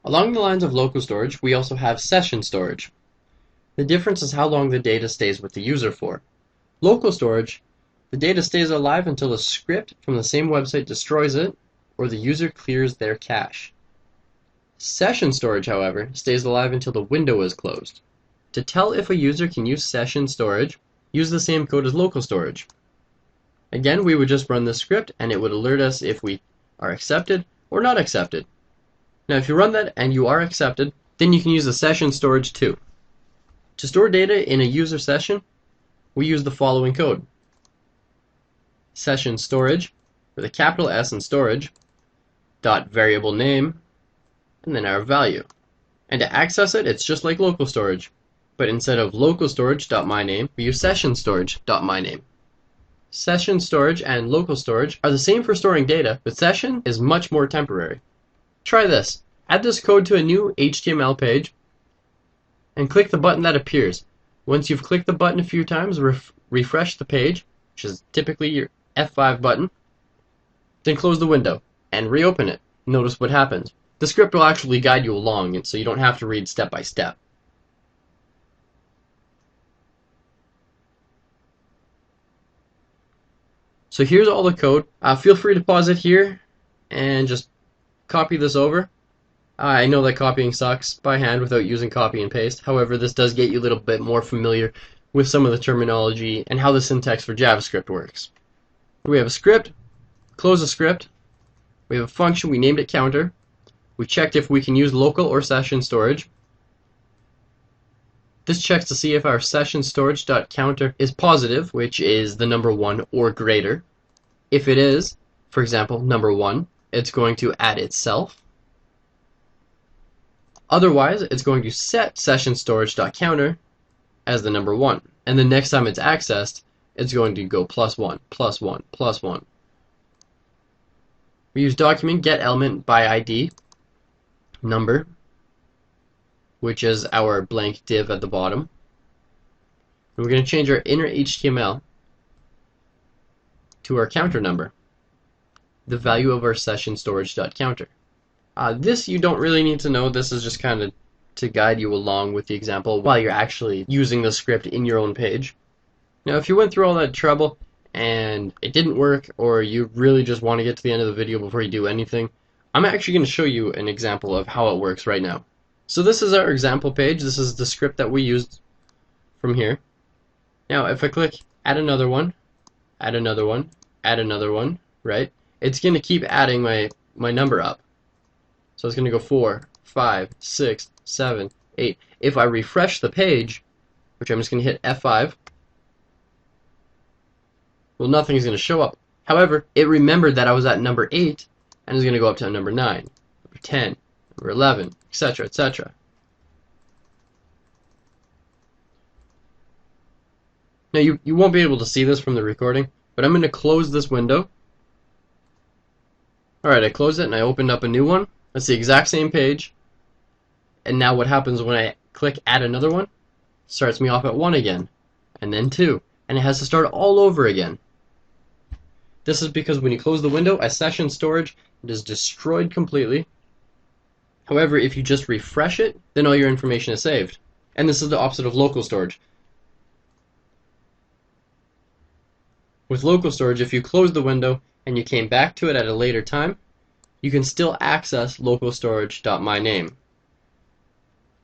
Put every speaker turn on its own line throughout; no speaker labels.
Along the lines of local storage, we also have session storage. The difference is how long the data stays with the user for. Local storage, the data stays alive until a script from the same website destroys it or the user clears their cache. Session storage, however, stays alive until the window is closed. To tell if a user can use session storage, use the same code as local storage. Again, we would just run the script and it would alert us if we are accepted or not accepted. Now if you run that and you are accepted, then you can use the session storage too. To store data in a user session, we use the following code. Session storage, with a capital S in storage, dot variable name, and then our value. And to access it, it's just like local storage. But instead of local storage.myname, we use session storage.myname. Session storage and local storage are the same for storing data, but session is much more temporary. Try this. Add this code to a new HTML page and click the button that appears. Once you've clicked the button a few times, refresh the page, which is typically your F5 button, then close the window and reopen it. Notice what happens. The script will actually guide you along, and so you don't have to read step by step. So here's all the code. Feel free to pause it here and just copy this over. I know that copying sucks by hand without using copy and paste. However, this does get you a little bit more familiar with some of the terminology and how the syntax for JavaScript works. We have a script, close a script. We have a function, we named it counter. We checked if we can use local or session storage. This checks to see if our session storage.counter is positive, which is the number 1 or greater. If it is, for example, number 1, it's going to add itself. Otherwise, it's going to set session storage.counter as the number 1. And the next time it's accessed, it's going to go +1, +1, +1. We use document get element by ID number, which is our blank div at the bottom. And we're going to change our inner HTML to our counter number, the value of our session storage.counter. This you don't really need to know. This is just kind of to guide you along with the example while you're actually using the script in your own page. Now, if you went through all that trouble and it didn't work, or you really just want to get to the end of the video before you do anything, I'm actually going to show you an example of how it works right now. So this is our example page. This is the script that we used from here. Now, if I click add another one, add another one, add another one, right? It's going to keep adding my number up. So it's going to go 4, 5, 6, 7, 8. If I refresh the page, which I'm just going to hit F5, well, nothing's going to show up. However, it remembered that I was at number 8 and is going to go up to number 9, number 10, number 11, etc., etc. Now, you won't be able to see this from the recording, but I'm going to close this window. Alright, I closed it and I opened up a new one. That's the exact same page. And now what happens when I click add another one? It starts me off at 1 again, and then 2. And it has to start all over again. This is because when you close the window, as session storage, it is destroyed completely. However, if you just refresh it, then all your information is saved. And this is the opposite of local storage. With local storage, if you close the window and you came back to it at a later time, you can still access local storage.myname.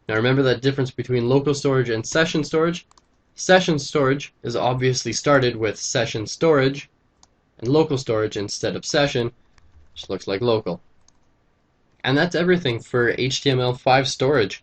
Now remember that difference between local storage and session storage. Session storage is obviously started with session storage, and local storage instead of session just looks like local. And that's everything for HTML5 storage.